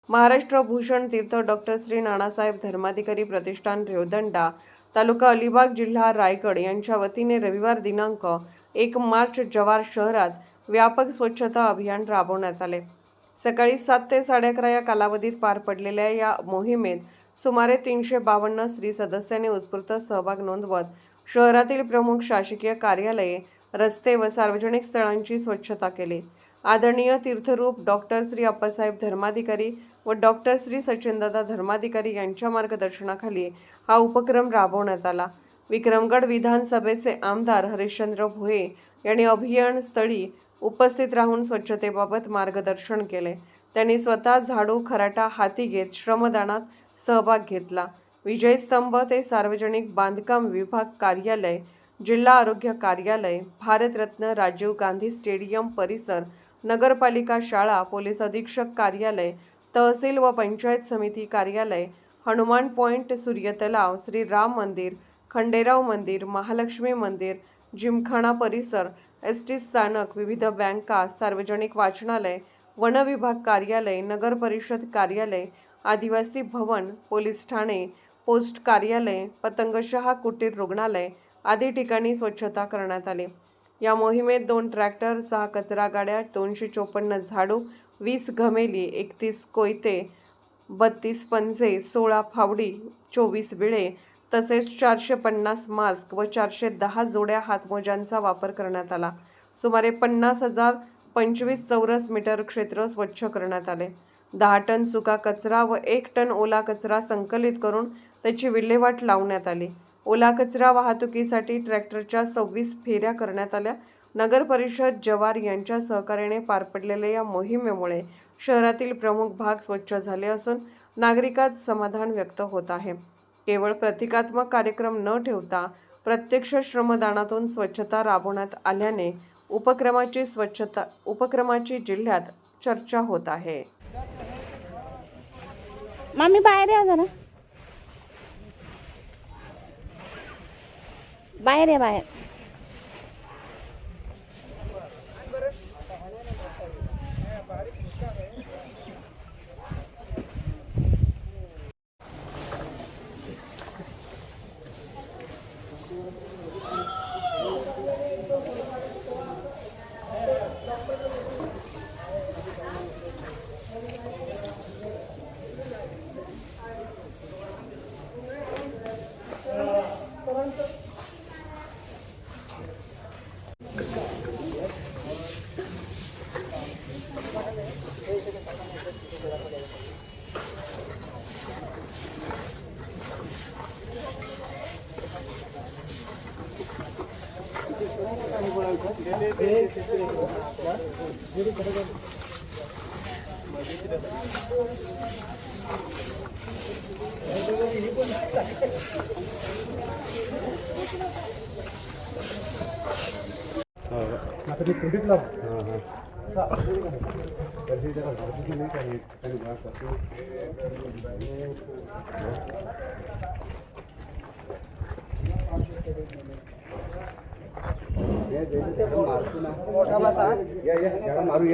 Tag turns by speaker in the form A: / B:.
A: महाराष्ट्र भूषण तीर्थ doctor Shri Nanasaheb Dharmadhikari प्रतिष्ठान रेवदंडा तालुका अलिबाग जिल्हा रायगड यांच्या वतीने रविवार दिनांक 1 मार्च जव्हार शहरात व्यापक स्वच्छता अभियान राबवण्यात आले। सकाळी 7 ते 11:30 या कालावधीत पार पडलेल्या या मोहिमेत सुमारे 352 स्त्री सदस्यांनी उत्स्फूर्त सहभाग नोंदवत शहरातील प्रमुख शासकीय कार्यालये, रस्ते व सार्वजनिक स्थळांची स्वच्छता केली। आदरणीय तीर्थरूप डॉक्टर श्री अप्पासाहेब धर्माधिकारी व डॉक्टर श्री सचिनदादा धर्माधिकारी यांच्या मार्गदर्शनाखाली हा उपक्रम राबवण्यात आला। विक्रमगड विधानसभेचे आमदार हरिश्चंद्र भोये यांनी अभियान स्थळी उपस्थित राहून स्वच्छतेबाबत मार्गदर्शन केले। त्यांनी स्वतः झाडू खराटा हाती घेत श्रमदानात सहभाग घेतला। विजयस्तंभ ते सार्वजनिक बांधकाम विभाग कार्यालय, जिल्हा आरोग्य कार्यालय, भारतरत्न राजीव गांधी स्टेडियम परिसर, नगरपालिका शाळा, पोलीस अधीक्षक कार्यालय, तहसील व पंचायत समिती कार्यालय, हनुमान पॉइंट, सूर्य तलाव, श्री राम मंदिर, खंडेराव मंदिर, महालक्ष्मी मंदिर, जिमखाना परिसर, एसटी स्थानक, विविध बँका, सार्वजनिक वाचनालय, वन विभाग कार्यालय, नगर परिषद कार्यालय, आदिवासी भवन, पोलीस ठाणे, पोस्ट कार्यालय, पतंगशहा कुटीर रुग्णालय आदी ठिकाणी स्वच्छता करण्यात आली। या मोहिमेत 2 ट्रॅक्टर, 6 कचरा गाड्या, 254 झाडू, 20 घमेली, 31 कोयते, 32 पंजे, 16 फावडी, 24 बिळे तसेच 450 मास्क व 410 जोड्या हातमोज्यांचा वापर करण्यात आला। सुमारे 50,025 चौरस मीटर क्षेत्र स्वच्छ करण्यात आले। 10 टन सुका कचरा व 1 टन ओला कचरा संकलित करून त्याची विल्हेवाट लावण्यात आली। ओला कचरा वाहतुकीसाठी ट्रॅक्टरच्या 26 फेऱ्या करण्यात आल्या। नगर परिषद जव्हार यांच्या सहकार्याने पार पडलेल्या या मोहिमेमुळे शहरातील प्रमुख भाग स्वच्छ झाले असून नागरिकात समाधान व्यक्त होत आहे। केवळ प्रतिकात्मक कार्यक्रम न ठेवता प्रत्यक्ष श्रमदानातून स्वच्छता राबवण्यात आल्याने उपक्रमाची जिल्ह्यात चर्चा होत आहे।
B: मामी बाहेर या जरा, बाहेर या बाहेर।
C: मारू